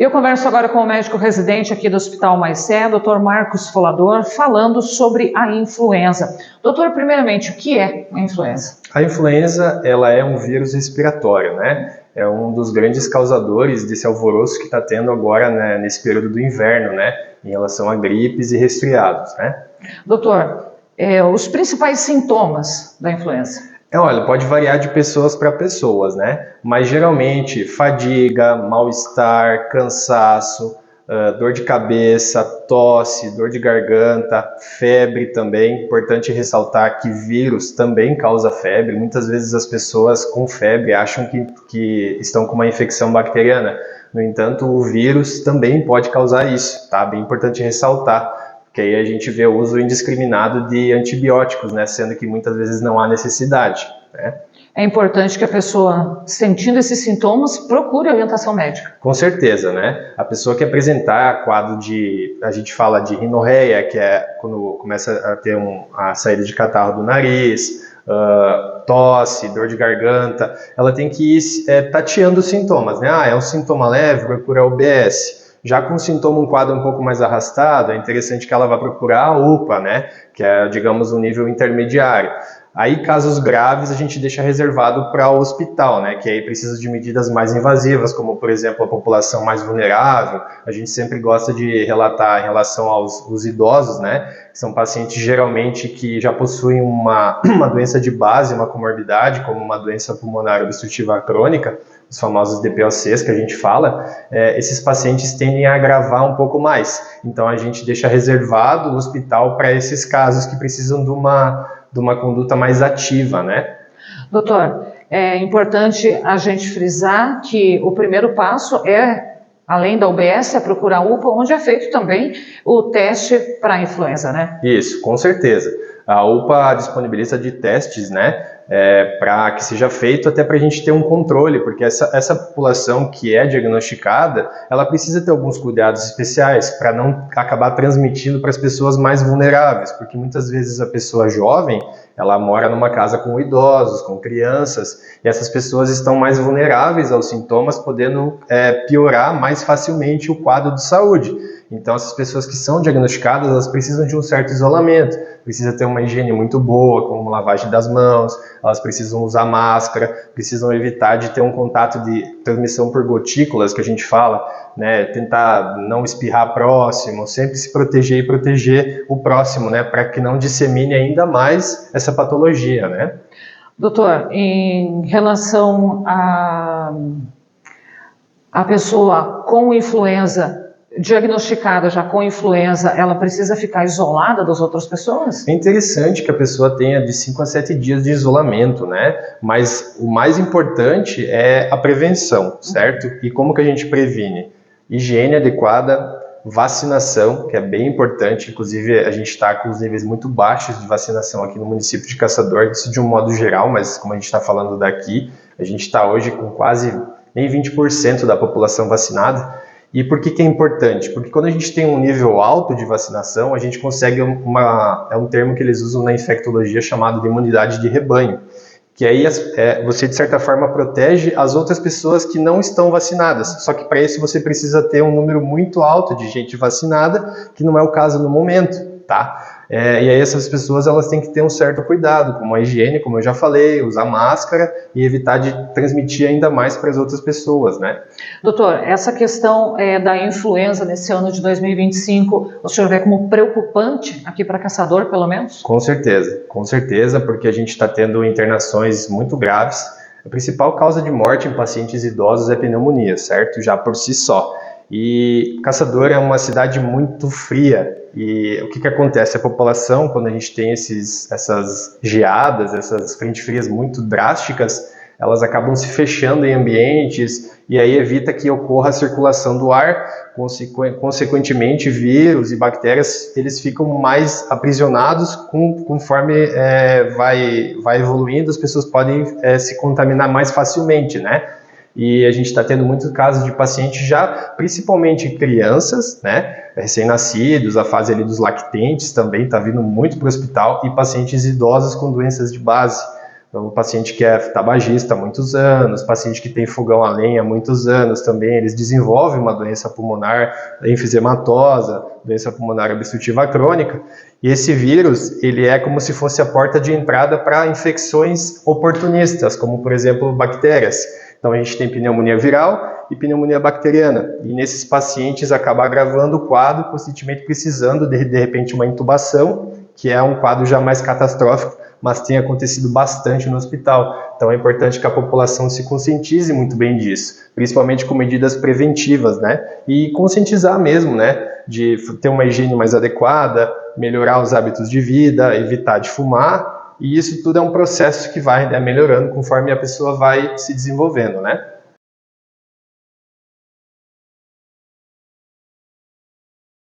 Eu converso agora com o médico residente aqui do Hospital Maicé, Dr. Marcos Folador, falando sobre a influenza. Doutor, primeiramente, o que é a influenza? A influenza, ela é um vírus respiratório, né? É um dos grandes causadores desse alvoroço que está tendo agora, né, nesse período do inverno, né? Em relação a gripes e resfriados, né? Doutor, os principais sintomas da influenza? Olha, pode variar de pessoas para pessoas, né? Mas geralmente fadiga, mal-estar, cansaço, dor de cabeça, tosse, dor de garganta, febre também. Importante ressaltar que vírus também causa febre. Muitas vezes as pessoas com febre acham que estão com uma infecção bacteriana. No entanto, o vírus também pode causar isso, tá? Bem importante ressaltar. Porque aí a gente vê o uso indiscriminado de antibióticos, né? Sendo que muitas vezes não há necessidade, né? É importante que a pessoa, sentindo esses sintomas, procure orientação médica. Com certeza, né? A pessoa que apresentar quadro a gente fala de rinorreia, que é quando começa a ter a saída de catarro do nariz, tosse, dor de garganta, ela tem que ir tateando os sintomas, né? É um sintoma leve, procura OBS. Já com um quadro um pouco mais arrastado, é interessante que ela vá procurar a UPA, né? Que é, digamos, um nível intermediário. Aí, casos graves, a gente deixa reservado para o hospital, né? Que aí precisa de medidas mais invasivas, como, por exemplo, a população mais vulnerável. A gente sempre gosta de relatar em relação aos idosos, né? Que são pacientes, geralmente, que já possuem uma doença de base, uma comorbidade, como uma doença pulmonar obstrutiva crônica, os famosos DPOCs que a gente fala, esses pacientes tendem a agravar um pouco mais. Então, a gente deixa reservado o hospital para esses casos que precisam de uma conduta mais ativa, né? Doutor, é importante a gente frisar que o primeiro passo além da UBS, é procurar a UPA, onde é feito também o teste para a influenza, né? Isso, com certeza. A UPA disponibiliza de testes, né? Para que seja feito até para a gente ter um controle, porque essa população que é diagnosticada, ela precisa ter alguns cuidados especiais para não acabar transmitindo para as pessoas mais vulneráveis, porque muitas vezes a pessoa jovem, ela mora numa casa com idosos, com crianças, e essas pessoas estão mais vulneráveis aos sintomas, podendo piorar mais facilmente o quadro de saúde. Então, essas pessoas que são diagnosticadas, elas precisam de um certo isolamento, precisa ter uma higiene muito boa, como lavagem das mãos, elas precisam usar máscara, precisam evitar de ter um contato de transmissão por gotículas, que a gente fala, né, tentar não espirrar próximo, sempre se proteger e proteger o próximo, né, para que não dissemine ainda mais essa patologia, né? Doutor, em relação a pessoa com influenza, diagnosticada já com influenza, ela precisa ficar isolada das outras pessoas? É interessante que a pessoa tenha de 5 a 7 dias de isolamento, né? Mas o mais importante é a prevenção, certo? E como que a gente previne? Higiene adequada, vacinação, que é bem importante, inclusive a gente está com os níveis muito baixos de vacinação aqui no município de Caçador, isso de um modo geral, mas como a gente está falando daqui, a gente está hoje com quase nem 20% da população vacinada. E por que é importante? Porque quando a gente tem um nível alto de vacinação, a gente consegue é um termo que eles usam na infectologia chamado de imunidade de rebanho, que aí você de certa forma protege as outras pessoas que não estão vacinadas, só que para isso você precisa ter um número muito alto de gente vacinada, que não é o caso no momento, tá? E aí essas pessoas elas têm que ter um certo cuidado, como a higiene, como eu já falei, usar máscara e evitar de transmitir ainda mais para as outras pessoas, né? Doutor, essa questão da influenza nesse ano de 2025, o senhor vê como preocupante aqui para Caçador, pelo menos? Com certeza, porque a gente está tendo internações muito graves. A principal causa de morte em pacientes idosos é pneumonia, certo? Já por si só. E Caçador é uma cidade muito fria. E o que acontece? A população, quando a gente tem essas geadas, essas frentes frias muito drásticas, elas acabam se fechando em ambientes e aí evita que ocorra a circulação do ar, consequentemente vírus e bactérias eles ficam mais aprisionados conforme vai evoluindo, as pessoas podem se contaminar mais facilmente, né? E a gente está tendo muitos casos de pacientes já, principalmente crianças, né, recém-nascidos, a fase ali dos lactentes também está vindo muito para o hospital, e pacientes idosos com doenças de base. Então, o paciente que é tabagista há muitos anos, paciente que tem fogão a lenha há muitos anos também, eles desenvolvem uma doença pulmonar enfisematosa, doença pulmonar obstrutiva crônica, e esse vírus, ele é como se fosse a porta de entrada para infecções oportunistas, como, por exemplo, bactérias. Então, a gente tem pneumonia viral e pneumonia bacteriana, e nesses pacientes acaba agravando o quadro, consequentemente precisando, de repente, uma intubação, que é um quadro já mais catastrófico, mas tem acontecido bastante no hospital. Então é importante que a população se conscientize muito bem disso, principalmente com medidas preventivas, né? E conscientizar mesmo, né? De ter uma higiene mais adequada, melhorar os hábitos de vida, evitar de fumar, e isso tudo é um processo que vai, né, melhorando conforme a pessoa vai se desenvolvendo, né?